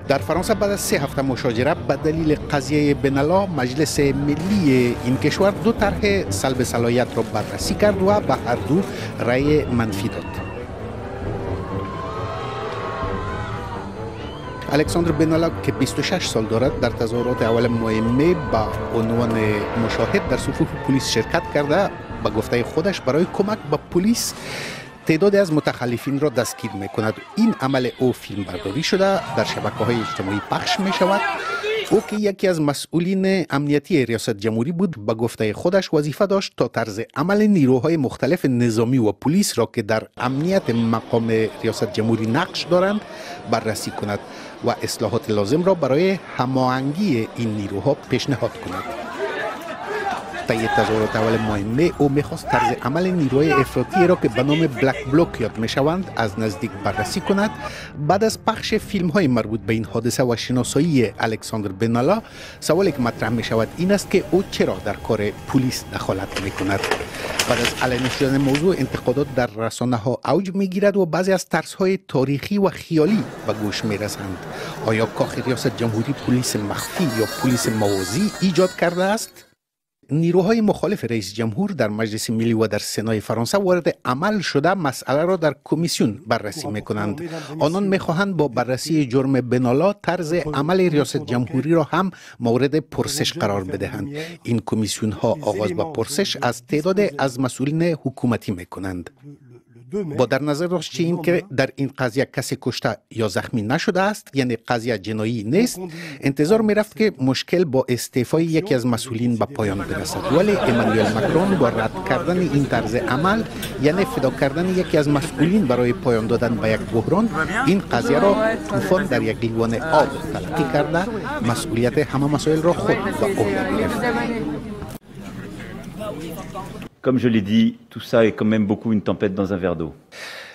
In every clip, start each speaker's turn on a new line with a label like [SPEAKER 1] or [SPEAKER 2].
[SPEAKER 1] در فرانسه بعد از 3 هفته مشاجره به دلیل قضیه بنالا مجلس ملی این کشور 2 طرح سلب صلاحیت را بررسی کرد و به هر دو رأی منفی داد. الکساندر بنالا که 26 سال دارد در تظاهرات اول ماه می با عنوان مشاهد در صفوف پلیس شرکت کرده. به گفته خودش برای کمک به پلیس تعدادی از متخلفین را دستگیر می کند. این عمل او فیلم برداری شده در شبکه‌های اجتماعی پخش می شود. او که یکی از مسئولین امنیتی ریاست جمهوری بود، به گفته خودش وظیفه داشت تا طرز عمل نیروهای مختلف نظامی و پلیس را که در امنیت مقام ریاست جمهوری نقش دارند بررسی کند و اصلاحات لازم را برای هماهنگی این نیروها پیشنهاد کند. طی تظاهرات اول ماه می او میخواست طرز عمل نیروهای افراطی را که به نام بلک بلوک یاد میشوند از نزدیک بررسی کند. بعد از پخش فیلم های مربوط به این حادثه و شناسایی الکساندر بنالا، سوالی که مطرح می شود این است که او چرا در کار پلیس دخالت می کند. بعد از علنی شدن موضوع، انتقادات در رسانه ها اوج می گیرد و بعضی از ترس های تاریخی و خیالی به گوش می رسند. آیا کاخ ریاست جمهوری پلیس مخفی یا پلیس موازی ایجاد کرده است؟ نیروهای مخالف رئیس جمهور در مجلس ملی و در سنای فرانسه وارد عمل شده مسئله را در کمیسیون بررسی می‌کنند. آنان می‌خواهند با بررسی جرم بنالا طرز عمل ریاست جمهوری را هم مورد پرسش قرار بدهند. این کمیسیون ها آغاز با پرسش از تعداد از مسئولین حکومتی می‌کنند. با در نظر داشتیم که در این قضیه کسی کشته یا زخمی نشده است، یعنی قضیه جنایی نیست، انتظار می رفت که مشکل با استعفای یکی از مسئولین به پایان برسد. ولی امانوئل ماکرون با رد کردن این طرز عمل، یعنی فدا کردن یکی از مسئولین برای پایان دادن به یک بحران، این قضیه را طوفان در یک لیوان آب تلقی کرده مسئولیت همه مسائل را خود به عهده گرفت.
[SPEAKER 2] Comme je l'ai dit, tout ça est quand même beaucoup une tempête dans un verre d'eau.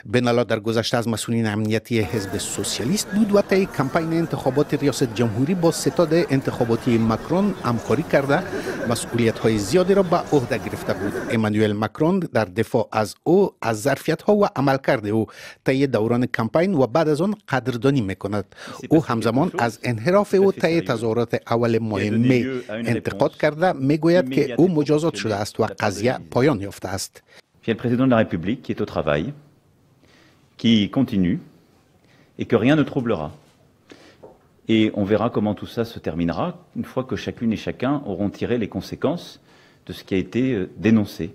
[SPEAKER 1] بنالا در گذشته از مسئولین امنیتی حزب سوسیالیست بود و طی کمپین انتخابات ریاست جمهوری با ستاد انتخاباتی ماکرون همکاری کرده مسئولیت‌های زیادی را به عهده گرفته بود. امانوئل ماکرون در دفاع از او از ظرفیت‌ها و عملکرد او طی دوران کمپین و بعد از آن قدردانی می‌کند. او همزمان از انحراف او طی تظاهرات اول ماه می انتقاد کرده، می‌گوید که او مجازات شده است و قضیه پایان یافته است.
[SPEAKER 2] Le président de la République qui est au travail, qui continue et que rien ne troublera. Et on verra comment tout ça se terminera une fois que chacune et chacun auront tiré les conséquences de ce qui a été dénoncé.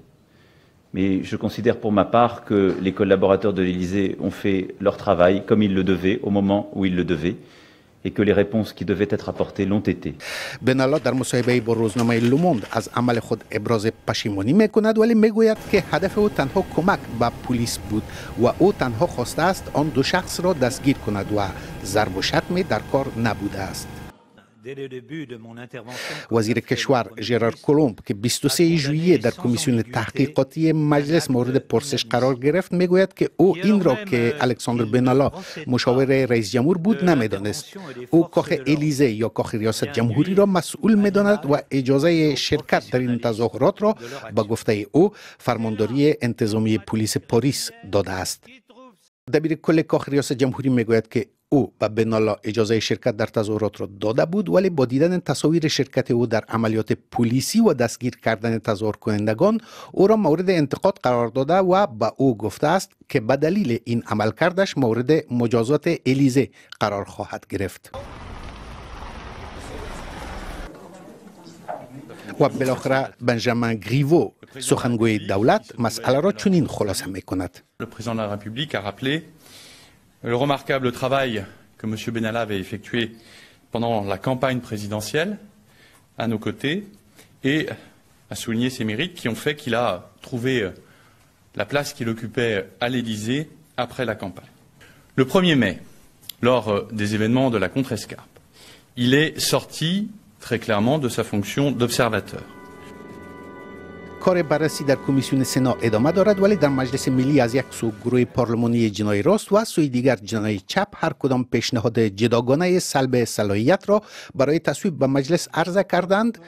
[SPEAKER 2] Mais je considère pour ma part que les collaborateurs de l'Élysée ont fait leur travail comme ils le devaient au moment où ils le devaient. Et que les réponses qui devaient être apportées l'ont été.
[SPEAKER 1] بنالا در مصاحبه با روزنامه لوموند از عمل خود ابراز پشیمانی میکند، ولی میگوید که هدف او تنها کمک به پلیس بود و او تنها خواسته است آن 2 شخص را دستگیر کند و ضرب و شتم در کار نبوده است. وزیر کشور ژرار کولومب که 23 ژوئیه در کمیسیون تحقیقاتی مجلس مورد پرسش قرار گرفت، میگوید که او این را که الکساندر بنالا مشاور رئیس جمهور بود نمیدانست. او کاخ الیزه یا کاخ ریاست جمهوری را مسئول میداند و اجازه شرکت در این تظاهرات را با گفته او فرمانداری انتظامی پلیس پاریس داده است. دبیر کل کاخ ریاست جمهوری میگوید که او به بنالا اجازه شرکت در تظاهرات را داده بود، ولی با دیدن تصاویر شرکت او در عملیات پلیسی و دستگیر کردن تظاهر کنندگان او را مورد انتقاد قرار داده و به او گفته است که به دلیل این عملکردش مورد مجازات الیزه قرار خواهد گرفت. و بالاخره بنجامین گریوو سخنگوی دولت مسئله را چنین خلاصه می‌کند.
[SPEAKER 3] Le président de la République a rappelé le remarquable travail que M. Benalla avait effectué pendant la campagne présidentielle à nos côtés et a souligné ses mérites qui ont fait qu'il a trouvé la place qu'il occupait à l'Élysée après la campagne. Le 1er mai, lors des événements de la Contrescarpe, il est sorti très clairement de sa fonction d'observateur.
[SPEAKER 1] کار بررسی در کمیسیون سنا ادامه دارد، ولی در مجلس ملی از یک سو گروه پارلمانی جنای راست و از سوی دیگر جنای چپ هر کدام پیشنهاد جداگانه سلب صلاحیت را برای تصویب به مجلس عرضه کردند.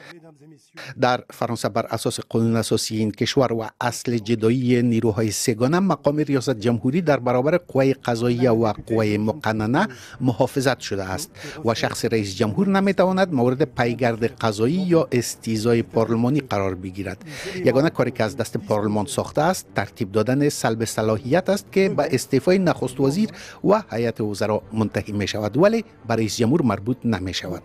[SPEAKER 1] در فرانسه بر اساس قانون اساسی این کشور و اصل جدایی نیروهای سگانه مقام ریاست جمهوری در برابر قوه قضاییه و قوه مقننه محافظت شده است و شخص رئیس جمهور نمیتواند مورد پیگرد قضایی یا استیضای پارلمانی قرار بگیرد. یگانه کاری که از دست پارلمان ساخته است ترتیب دادن سلب صلاحیت است که به استعفای نخست وزیر و هیئت وزرا منتهی می شود، ولی به رئیس جمهور مربوط نمی شود.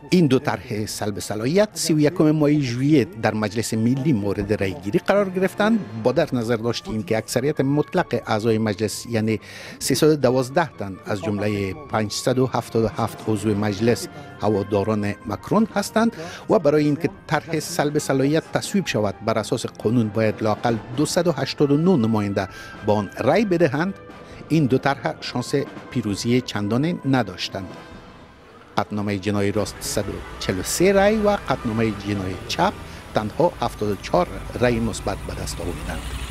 [SPEAKER 1] این دو طرح سلب صلاحیت 31 ماه ژوئیه در مجلس ملی مورد رأی گیری قرار گرفتند با در نظر داشت اینکه اکثریت مطلق اعضای مجلس یعنی 312 تن از جمله 577 عضو مجلس هواداران مکرون هستند و برای اینکه طرح سلب صلاحیت تصویب شود بر اساس قانون باید لااقل 289 نماینده با آن رأی بدهند. این دو طرح شانس پیروزی چندانی نداشتند. قطعنامه جنایی راست 143 رأی و قطعنامه جنایی چپ تنها 74 رأی مثبت به دست آوردند.